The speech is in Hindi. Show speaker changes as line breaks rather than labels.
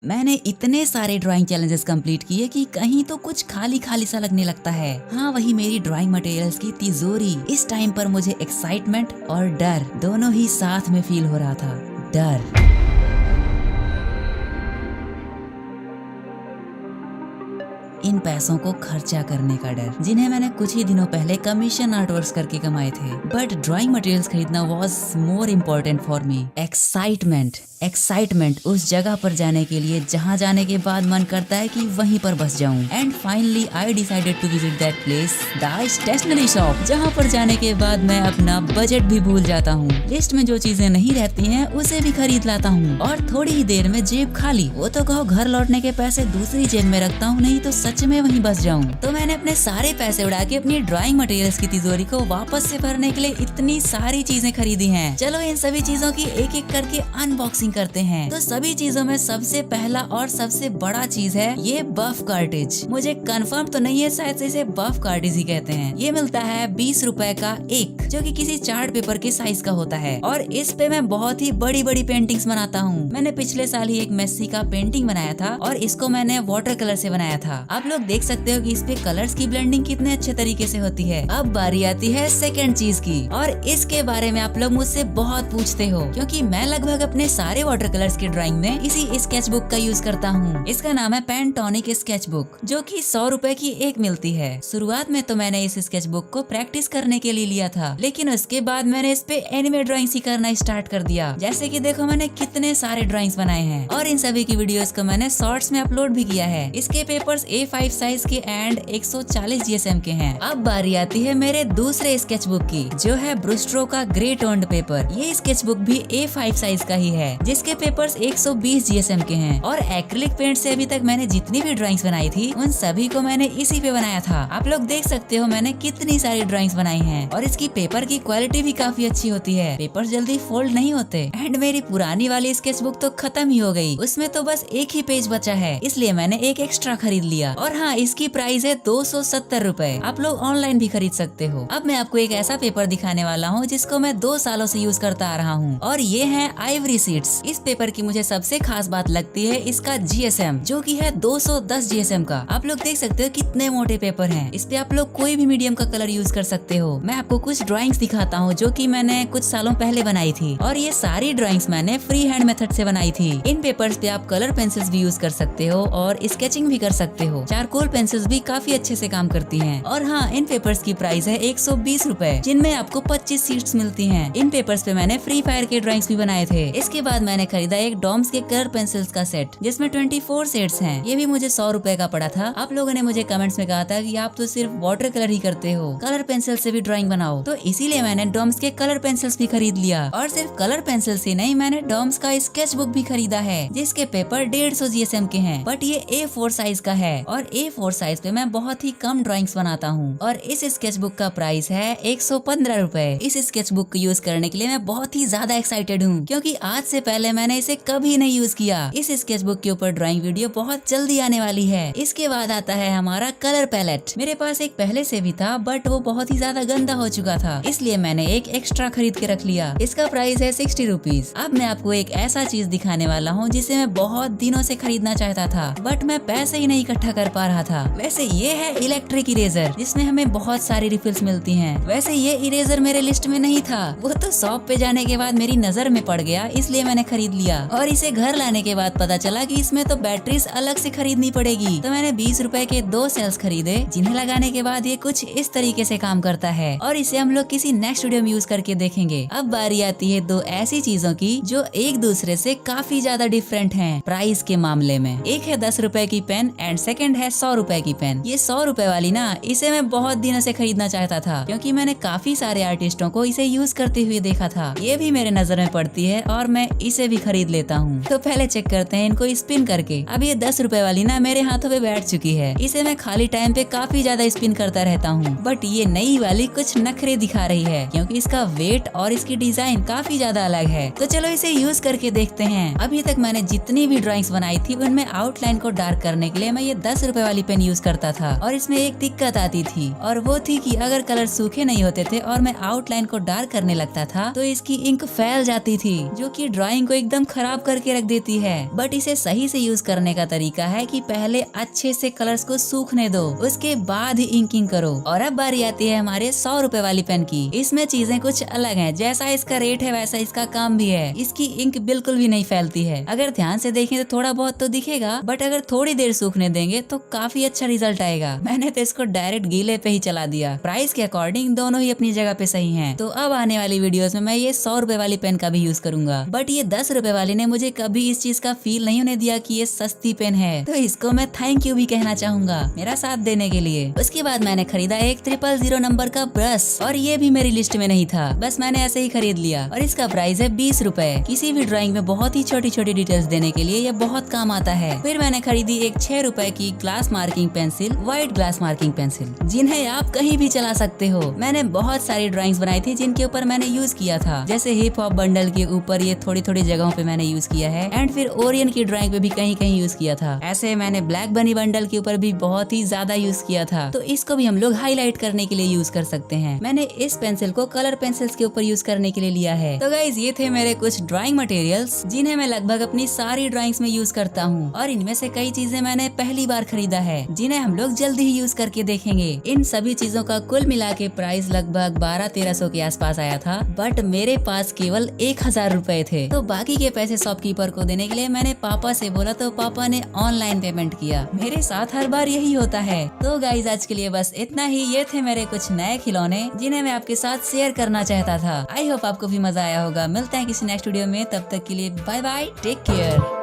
मैंने इतने सारे ड्राइंग चैलेंजेस कंप्लीट किए कि कहीं तो कुछ खाली खाली सा लगने लगता है। हाँ, वही मेरी ड्राइंग मटेरियल्स की तिजोरी। इस टाइम पर मुझे एक्साइटमेंट और डर दोनों ही साथ में फील हो रहा था। डर, इन पैसों को खर्चा करने का डर, जिन्हें मैंने कुछ ही दिनों पहले कमीशन आर्टवर्क्स करके कमाए थे। बट ड्राइंग मटेरियल्स खरीदना was more important for me. Excitement उस जगह पर जाने के लिए जहाँ जाने के बाद मन करता है कि वहीं पर बस जाऊं। And finally I decided to visit that place, the stationery shop, जहाँ पर जाने के बाद मैं अपना बजट भी भूल जाता हूँ। लिस्ट में जो चीजें नहीं रहती हैं उसे भी खरीद लाता हूँ और थोड़ी ही देर में जेब खाली। वो तो कहो घर लौटने के पैसे दूसरी जेब में रखता हूँ, नहीं तो सच में वहीं बस जाऊं। तो मैंने अपने सारे पैसे उड़ा के अपनी ड्राइंग मटेरियल्स की तिजोरी को वापस से भरने के लिए इतनी सारी चीजें खरीदी हैं। चलो इन सभी चीजों की एक एक करके अनबॉक्सिंग करते हैं। तो सभी चीजों में सबसे पहला और सबसे बड़ा चीज है ये बफ कार्टेज। मुझे कंफर्म तो नहीं है, शायद इसे बफ कार्टेज ही कहते हैं। ये मिलता है 20 रुपए का एक, जो कि किसी चार्ट पेपर के साइज का होता है। और इस पे मैं बहुत ही बड़ी बड़ी पेंटिंग्स बनाता हूँ। मैंने पिछले साल ही एक मेस्सी का पेंटिंग बनाया था और इसको मैंने वाटर कलर से बनाया था। आप लोग देख सकते हो कि इस पे कलर्स की ब्लेंडिंग कितने अच्छे तरीके से होती है। अब बारी आती है सेकंड चीज की, और इसके बारे में आप लोग मुझसे बहुत पूछते हो, क्योंकि मैं लगभग अपने सारे वाटर कलर्स की ड्राइंग में इसी स्केच बुक का यूज करता हूँ। इसका नाम है पेंटोनिक स्केच बुक, जो कि 100 रुपए की एक मिलती है। शुरुआत में तो मैंने इस स्केच बुक को प्रैक्टिस करने के लिए लिया था, लेकिन उसके बाद मैंने इस पे एनिमे ड्राइंग ही करना स्टार्ट कर दिया। जैसे कि देखो, मैंने कितने सारे ड्राइंग्स बनाए हैं और इन सभी की वीडियोस को मैंने शॉर्ट्स में अपलोड भी किया है। इसके पेपर्स A5 साइज के एंड 140 GSM के हैं। अब बारी आती है मेरे दूसरे स्केच बुक की, जो है ब्रूस्ट्रो का ग्रे टोन्ड पेपर। ये स्केच बुक भी A5 साइज का ही है, जिसके पेपर्स 120 GSM के हैं। और एक्रिलिक पेंट से अभी तक मैंने जितनी भी ड्राइंग्स बनाई थी उन सभी को मैंने इसी पे बनाया था। आप लोग देख सकते हो मैंने कितनी सारी ड्राइंग्स बनाई हैं और इसकी पेपर की क्वालिटी भी काफी अच्छी होती है। पेपर जल्दी फोल्ड नहीं होते। एंड मेरी पुरानी वाली स्केच बुक तो खत्म ही हो गई, उसमें तो बस एक ही पेज बचा है, इसलिए मैंने एक एक्स्ट्रा खरीद लिया। और हाँ, इसकी प्राइस है 270 रुपए। आप लोग ऑनलाइन भी खरीद सकते हो। अब मैं आपको एक ऐसा पेपर दिखाने वाला हूँ जिसको मैं 2 सालों से यूज करता आ रहा हूँ, और ये है आइवरी सीड्स। इस पेपर की मुझे सबसे खास बात लगती है इसका GSM, जो कि है 210 GSM का। आप लोग देख सकते हो कितने मोटे पेपर हैं। इस पे आप लोग कोई भी मीडियम का कलर यूज कर सकते हो। मैं आपको कुछ ड्राइंग्स दिखाता हूँ जो कि मैंने कुछ सालों पहले बनाई थी, और ये सारी ड्राइंग्स मैंने फ्री हैंड मेथड से बनाई थी। इन पेपर्स पे आप कलर पेंसिल्स भी यूज कर सकते हो और स्केचिंग भी कर सकते हो। चारकोल पेंसिल्स भी काफी अच्छे से काम करती हैं। और हाँ, इन पेपर्स की प्राइस है 120 रुपए, जिनमें आपको 25 शीट्स मिलती हैं। इन पेपर्स पे मैंने फ्री फायर के ड्राइंग्स भी बनाए थे। इसके बाद मैंने खरीदा एक डॉम्स के कलर पेंसिल्स का सेट, जिसमें 24 शेड्स हैं। ये भी मुझे 100 रुपए का पड़ा था। आप लोगों ने मुझे कमेंट्स में कहा था कि आप तो सिर्फ वाटर कलर ही करते हो, कलर पेंसिल से भी ड्राइंग बनाओ, तो इसीलिए मैंने डॉम्स के कलर पेंसिल्स भी खरीद लिया। और सिर्फ कलर पेंसिल्स ही नहीं, मैंने डॉम्स का स्केच बुक भी खरीदा है, जिसके पेपर 150 GSM के हैं, बट ये A4 साइज का है। और A4 साइज पे मैं बहुत ही कम ड्राइंग्स बनाता हूँ। और इस स्केच बुक का प्राइस है 115 रुपए। इस स्केच बुक को यूज करने के लिए मैं बहुत ही ज्यादा एक्साइटेड हूँ, क्योंकि आज से पहले मैंने इसे कभी नहीं यूज किया। इस स्केच बुक के ऊपर ड्राइंग वीडियो बहुत जल्दी आने वाली है। इसके बाद आता है हमारा कलर पैलेट। मेरे पास एक पहले से भी था, बट वो बहुत ही ज्यादा गंदा हो चुका था, इसलिए मैंने एक एक्स्ट्रा खरीद के रख लिया। इसका प्राइस है 60 रुपीज। अब मैं आपको एक ऐसा चीज दिखाने वाला हूँ जिसे मैं बहुत दिनों से खरीदना चाहता था, बट मैं पैसे ही नहीं इकट्ठा कर पा रहा था। वैसे ये है इलेक्ट्रिक इरेजर, जिसमें हमें बहुत सारी रिफिल्स मिलती हैं। वैसे ये इरेजर मेरे लिस्ट में नहीं था, वो तो शॉप पे जाने के बाद मेरी नजर में पड़ गया, इसलिए मैंने खरीद लिया। और इसे घर लाने के बाद पता चला कि इसमें तो बैटरीज अलग से खरीदनी पड़ेगी। तो मैंने 20 रुपए के 2 सेल्स खरीदे, जिन्हें लगाने के बाद ये कुछ इस तरीके से काम करता है। और इसे हम लोग किसी नेक्स्ट वीडियो में यूज करके देखेंगे। अब बारी आती है 2 ऐसी चीजों की जो एक दूसरे से काफी ज्यादा डिफरेंट हैं प्राइस के मामले में। एक है 10 रुपए की पेन एंड सेकंड है 100 रुपए की पेन। ये 100 रुपए वाली ना, इसे मैं बहुत दिनों से खरीदना चाहता था, क्योंकि मैंने काफी सारे आर्टिस्टों को इसे यूज करते हुए देखा था। ये भी मेरे नजर में पड़ती है और मैं इसे भी खरीद लेता हूँ। तो पहले चेक करते हैं इनको स्पिन करके। अब ये 10 रुपए वाली ना मेरे हाथों पे बैठ चुकी है। इसे मैं खाली टाइम पे काफी ज्यादा स्पिन करता रहता हूँ, बट ये नई वाली कुछ नखरे दिखा रही है, क्योंकि इसका वेट और इसकी डिजाइन काफी ज्यादा अलग है। तो चलो इसे यूज करके देखते हैं। अभी तक मैंने जितनी भी ड्राइंग्स बनाई थी उनमें आउटलाइन को डार्क करने के लिए मैं ये 10 ₹10 वाली पेन यूज करता था और इसमें एक दिक्कत आती थी और वो थी कि अगर कलर सूखे नहीं होते थे और मैं आउटलाइन को डार्क करने लगता था तो इसकी इंक फैल जाती थी, जो कि ड्राइंग को एकदम खराब करके रख देती है। बट इसे सही से यूज करने का तरीका है कि पहले अच्छे से कलर्स को सूखने दो, उसके बाद ही इंकिंग करो। और अब बारी आती है हमारे ₹100 वाली पेन की। इसमें चीजें कुछ अलग हैं, जैसा इसका रेट है वैसा इसका काम भी है। इसकी इंक बिल्कुल भी नहीं फैलती है। अगर ध्यान से देखें तो थोड़ा बहुत तो दिखेगा, बट अगर थोड़ी देर सूखने देंगे तो काफी अच्छा रिजल्ट आएगा। मैंने तो इसको डायरेक्ट गीले पे ही चला दिया। प्राइस के अकॉर्डिंग दोनों ही अपनी जगह पे सही हैं। तो अब आने वाली वीडियोस में मैं ये ₹100 वाली पेन का भी यूज करूंगा। बट ये ₹10 वाली ने मुझे कभी इस चीज का फील नहीं होने दिया कि ये सस्ती पेन है, तो इसको मैं थैंक यू भी कहना चाहूंगा मेरा साथ देने के लिए। उसके बाद मैंने खरीदा एक 000 नंबर का ब्रश, और ये भी मेरी लिस्ट में नहीं था, बस मैंने ऐसे ही खरीद लिया और इसका प्राइस है ₹20। किसी भी ड्राइंग में बहुत ही छोटी छोटी डिटेल्स देने के लिए ये बहुत काम आता है। फिर मैंने खरीदी एक ₹6 की glass marking pencil, white glass marking pencil, जिन्हें आप कहीं भी चला सकते हो। मैंने बहुत सारी ड्राइंग्स बनाई थी जिनके ऊपर मैंने यूज किया था, जैसे हिप हॉप बंडल के ऊपर ये थोड़ी थोड़ी जगहों पे मैंने यूज किया है, एंड फिर ओरियन की ड्राइंग पे भी कहीं कहीं यूज किया था। ऐसे मैंने ब्लैक बनी बंडल के ऊपर भी बहुत ही ज्यादा यूज किया था, तो इसको भी हम लोग हाईलाइट करने के लिए यूज कर सकते हैं। मैंने इस पेंसिल को कलर पेंसिल्स के ऊपर यूज करने के लिए लिया है। तो गाइज ये थे मेरे कुछ ड्राइंग मटेरियल्स जिन्हें मैं लगभग अपनी सारी ड्राइंग्स में यूज करता हूँ, और इनमें से कई चीजें मैंने पहली बार खरीदा है जिन्हें हम लोग जल्दी ही यूज करके देखेंगे। इन सभी चीजों का कुल मिला के प्राइस लगभग 1200-1300 के आसपास आया था, बट मेरे पास केवल ₹1000 थे। तो बाकी के पैसे शॉपकीपर को देने के लिए मैंने पापा से बोला, तो पापा ने ऑनलाइन पेमेंट किया। मेरे साथ हर बार यही होता है। तो गाइज आज के लिए बस इतना ही। ये थे मेरे कुछ नए खिलौने जिन्हें मैं आपके साथ शेयर करना चाहता था। आई होप आपको भी मजा आया होगा। मिलते हैं किसी नेक्स्ट वीडियो में, तब तक के लिए बाय बाय, टेक केयर।